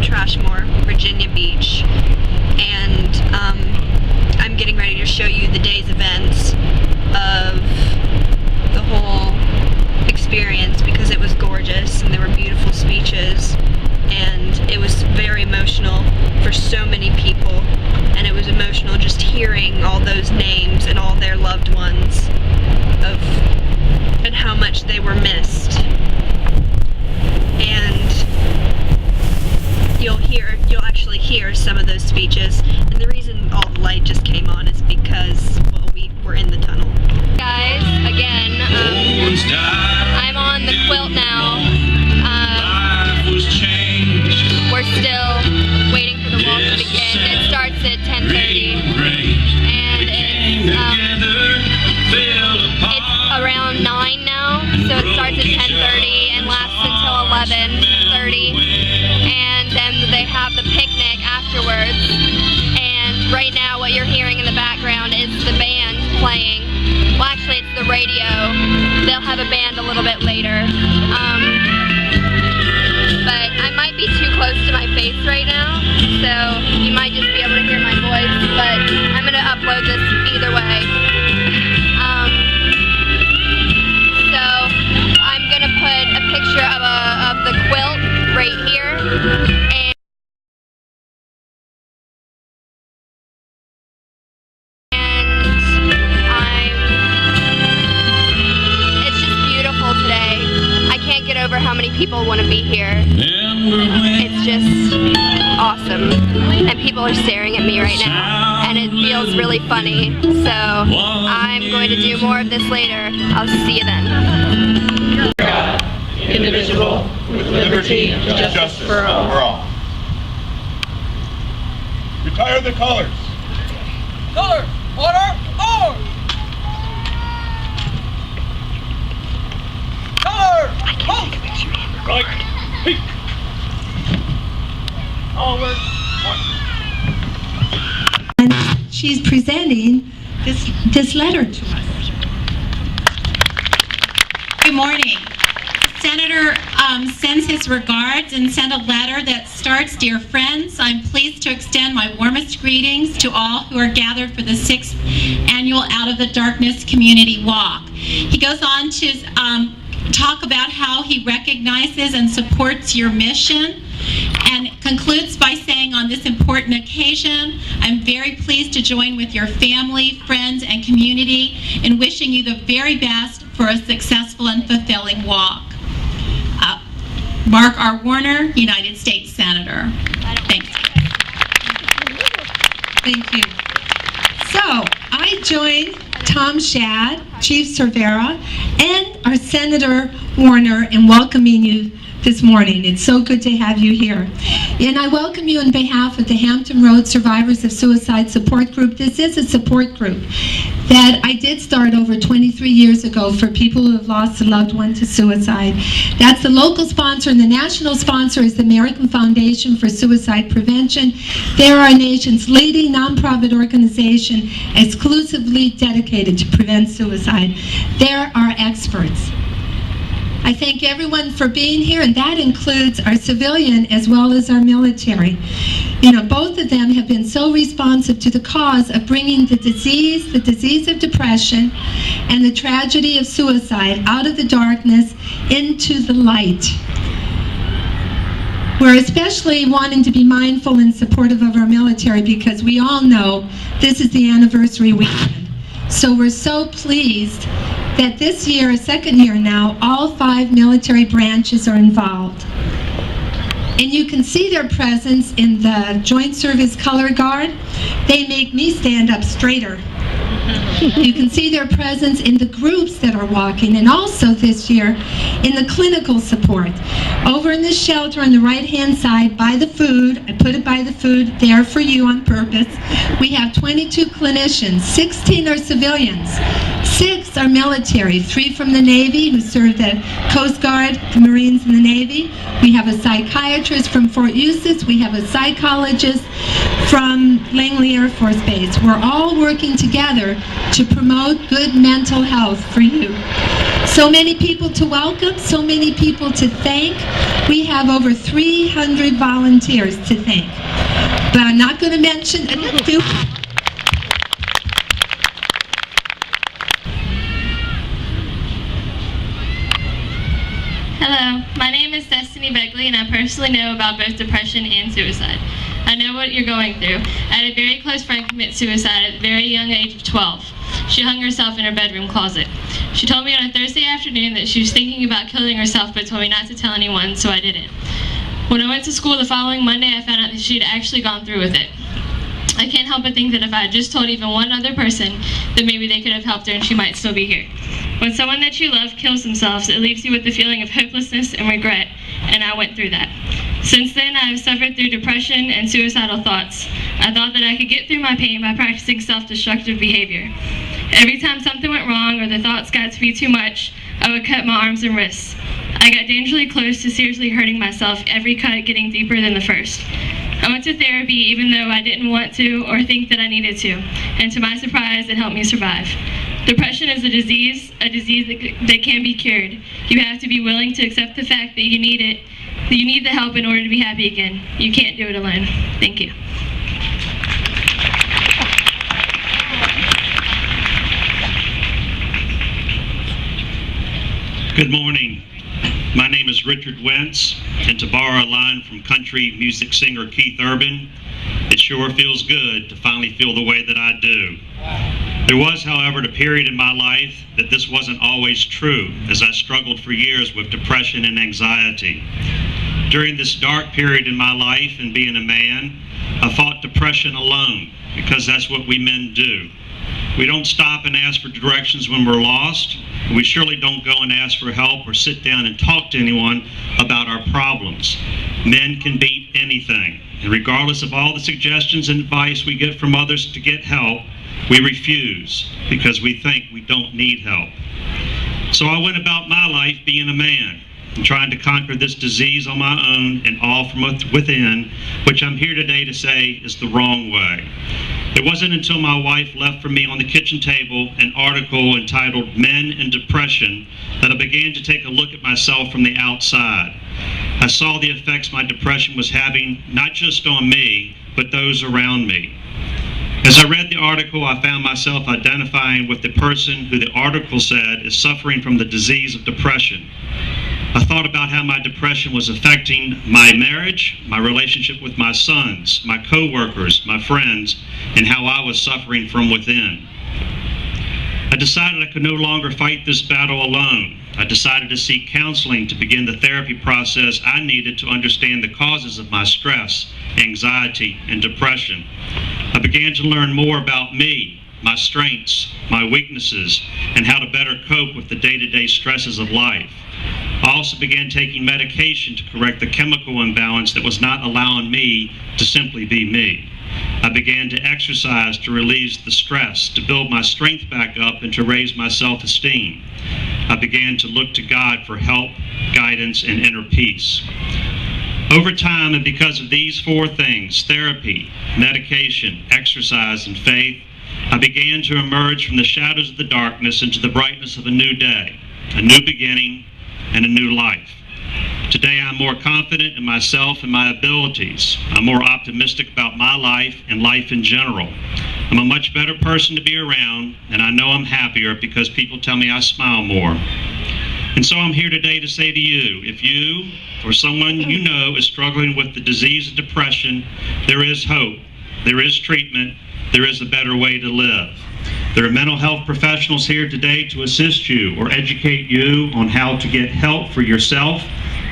Trashmore, Virginia Beach, and I'm getting ready to show you the day's events of the whole experience because it was gorgeous and there were beautiful speeches and it was very emotional for so many people, and it was emotional just hearing all those names and all their loved ones and how much they were missed. And you'll actually hear some of those speeches, and the reason all the light just came on is because, well, we were in the tunnel. Guys, again, I'm on the quilt now. We're still waiting for the walk to begin. It starts at 10:30, and it's around 9 now, so it starts at 10:30 and lasts until 11:30, and then they have the picnic afterwards. And right now what you're hearing in the background is the band playing. Well, actually it's the radio. They'll have a band a little bit later. But I might be too close to my face right now, so you might just be able to hear my voice, but I'm going to upload this either way. So I'm going to put a picture of the quilt right here, and it's just beautiful today. I can't get over how many people want to be here. It's just awesome, and people are staring at me right now, and it feels really funny, so I'm going to do more of this later. I'll see you then. Indivisible, with liberty and justice for all. Retire the colors. Colors! Order! Order! Colors! I can't take a picture of him. Right. Peak. Onward. And she's presenting this letter to us. Good morning. The Senator sends his regards and sent a letter that starts, "Dear friends, I'm pleased to extend my warmest greetings to all who are gathered for the 6th annual Out of the Darkness Community Walk." He goes on to talk about how he recognizes and supports your mission, and concludes by saying, "On this important occasion, I'm very pleased to join with your family, friends, and community in wishing you the very best for a successful and fulfilling walk." Mark R. Warner, United States Senator. Thanks. Thank you. So, I join Tom Shad, Chief Cervera, and our Senator Warner in welcoming you this morning. It's so good to have you here. And I welcome you on behalf of the Hampton Road Survivors of Suicide Support Group. This is a support group that I did start over 23 years ago for people who have lost a loved one to suicide. That's the local sponsor, and the national sponsor is the American Foundation for Suicide Prevention. They're our nation's leading nonprofit organization exclusively dedicated to prevent suicide. They're our experts. I thank everyone for being here, and that includes our civilian as well as our military. You know, both of them have been so responsive to the cause of bringing the disease of depression and the tragedy of suicide out of the darkness into the light. We're especially wanting to be mindful and supportive of our military because we all know this is the anniversary weekend. So we're so pleased that this year, a second year now, all 5 military branches are involved. And you can see their presence in the Joint Service Color Guard. They make me stand up straighter. You can see their presence in the groups that are walking, and also this year in the clinical support. Over in the shelter on the right-hand side by the food, I put it by the food there for you on purpose, we have 22 clinicians, 16 are civilians, 6 are military, 3 from the Navy who serve the Coast Guard, the Marines, and the Navy. We have a psychiatrist from Fort Eustis. We have a psychologist from Langley Air Force Base. We're all working together to promote good mental health for you. So many people to welcome, so many people to thank. We have over 300 volunteers to thank. But I'm not going to mention a few. Hello, my name is Destiny Begley, and I personally know about both depression and suicide. I know what you're going through. I had a very close friend commit suicide at a very young age of 12. She hung herself in her bedroom closet. She told me on a Thursday afternoon that she was thinking about killing herself, but told me not to tell anyone, so I didn't. When I went to school the following Monday, I found out that she had actually gone through with it. I can't help but think that if I had just told even one other person, then maybe they could have helped her and she might still be here. When someone that you love kills themselves, it leaves you with the feeling of hopelessness and regret, and I went through that. Since then, I have suffered through depression and suicidal thoughts. I thought that I could get through my pain by practicing self-destructive behavior. Every time something went wrong or the thoughts got to be too much, I would cut my arms and wrists. I got dangerously close to seriously hurting myself, every cut getting deeper than the first. I went to therapy even though I didn't want to or think that I needed to, and to my surprise, it helped me survive. Depression is a disease that can be cured. You have to be willing to accept the fact that you need it, that you need the help in order to be happy again. You can't do it alone. Thank you. Good morning. My name is Richard Wentz, and to borrow a line from country music singer Keith Urban, it sure feels good to finally feel the way that I do. There was, however, a period in my life that this wasn't always true, as I struggled for years with depression and anxiety. During this dark period in my life and being a man, I fought depression alone, because that's what we men do. We don't stop and ask for directions when we're lost. We surely don't go and ask for help or sit down and talk to anyone about our problems. Men can beat anything, and regardless of all the suggestions and advice we get from others to get help, we refuse because we think we don't need help. So I went about my life being a man and trying to conquer this disease on my own and all from within, which I'm here today to say is the wrong way. It wasn't until my wife left for me on the kitchen table an article entitled Men and Depression that I began to take a look at myself from the outside. I saw the effects my depression was having, not just on me, but those around me. As I read the article, I found myself identifying with the person who the article said is suffering from the disease of depression. I thought about how my depression was affecting my marriage, my relationship with my sons, my co-workers, my friends, and how I was suffering from within. I decided I could no longer fight this battle alone. I decided to seek counseling to begin the therapy process I needed to understand the causes of my stress, anxiety, and depression. I began to learn more about me, my strengths, my weaknesses, and how to better cope with the day-to-day stresses of life. I also began taking medication to correct the chemical imbalance that was not allowing me to simply be me. I began to exercise to release the stress, to build my strength back up, and to raise my self-esteem. I began to look to God for help, guidance, and inner peace. Over time, and because of these four things, therapy, medication, exercise, and faith, I began to emerge from the shadows of the darkness into the brightness of a new day, a new beginning, and a new life. Today I'm more confident in myself and my abilities. I'm more optimistic about my life and life in general. I'm a much better person to be around, and I know I'm happier because people tell me I smile more. And so I'm here today to say to you, if you or someone you know is struggling with the disease of depression, there is hope, there is treatment, there is a better way to live. There are mental health professionals here today to assist you or educate you on how to get help for yourself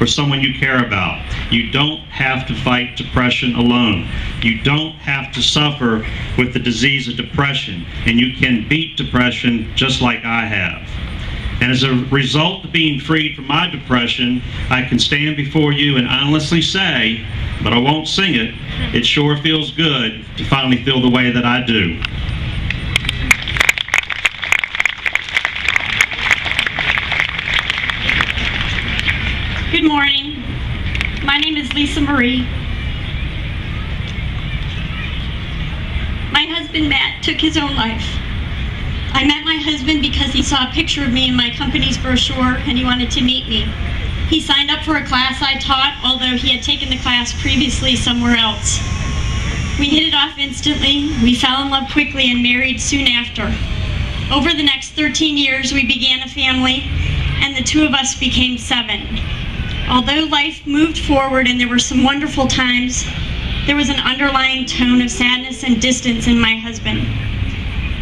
or someone you care about. You don't have to fight depression alone. You don't have to suffer with the disease of depression, and you can beat depression just like I have. And as a result of being freed from my depression, I can stand before you and honestly say, but I won't sing it, it sure feels good to finally feel the way that I do. Good morning. My name is Lisa Marie. My husband Matt took his own life. I met my husband because he saw a picture of me in my company's brochure and he wanted to meet me. He signed up for a class I taught, although he had taken the class previously somewhere else. We hit it off instantly, we fell in love quickly and married soon after. Over the next 13 years, we began a family, and the two of us became 7. Although life moved forward and there were some wonderful times, there was an underlying tone of sadness and distance in my husband.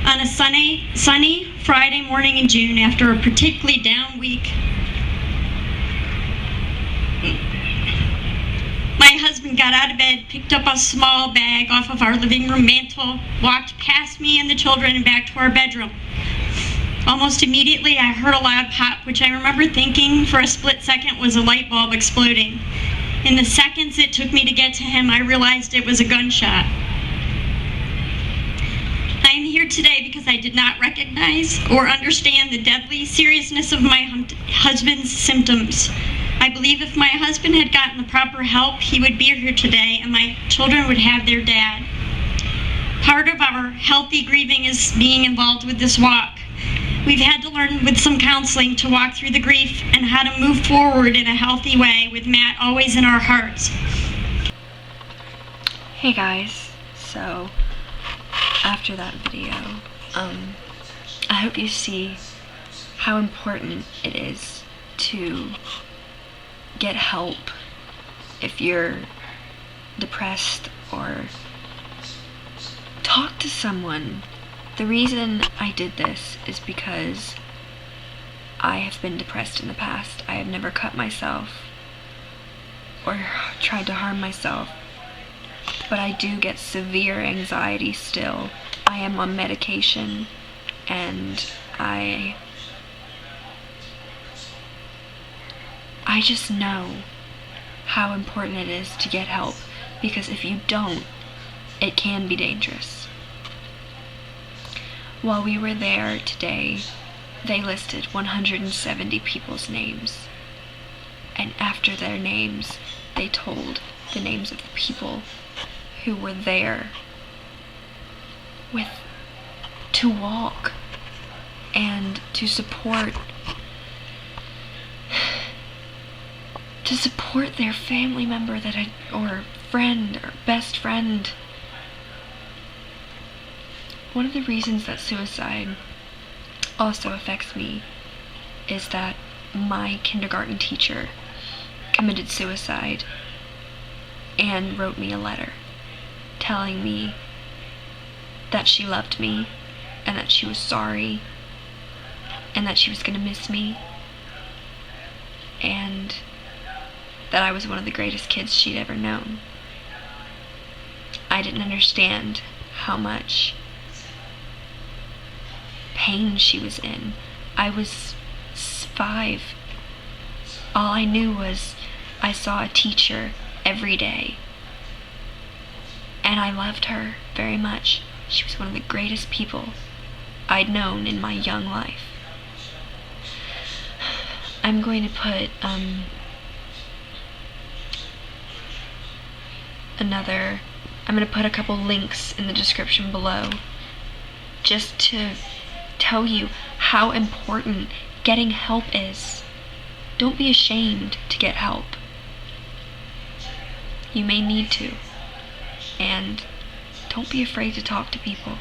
On a sunny Friday morning in June, after a particularly down week, my husband got out of bed, picked up a small bag off of our living room mantel, walked past me and the children and back to our bedroom. Almost immediately, I heard a loud pop, which I remember thinking for a split second was a light bulb exploding. In the seconds it took me to get to him, I realized it was a gunshot. I am here today because I did not recognize or understand the deadly seriousness of my husband's symptoms. I believe if my husband had gotten the proper help, he would be here today and my children would have their dad. Part of our healthy grieving is being involved with this walk. We've had to learn with some counseling to walk through the grief and how to move forward in a healthy way with Matt always in our hearts. Hey guys, so after that video, I hope you see how important it is to get help if you're depressed, or talk to someone. The reason I did this is because I have been depressed in the past. I have never cut myself or tried to harm myself, but I do get severe anxiety still. I am on medication, and I just know how important it is to get help, because if you don't, it can be dangerous. While we were there today, they listed 170 people's names, and after their names, they told the names of the people who were there to walk and to support their family member or friend or best friend. One of the reasons that suicide also affects me is that my kindergarten teacher committed suicide and wrote me a letter telling me that she loved me and that she was sorry and that she was going to miss me and that I was one of the greatest kids she'd ever known. I didn't understand how much pain she was in. I was 5. All I knew was I saw a teacher every day, and I loved her very much. She was one of the greatest people I'd known in my young life. I'm going to put I'm going to put a couple links in the description below just to tell you how important getting help is. Don't be ashamed to get help. You may need to. And don't be afraid to talk to people.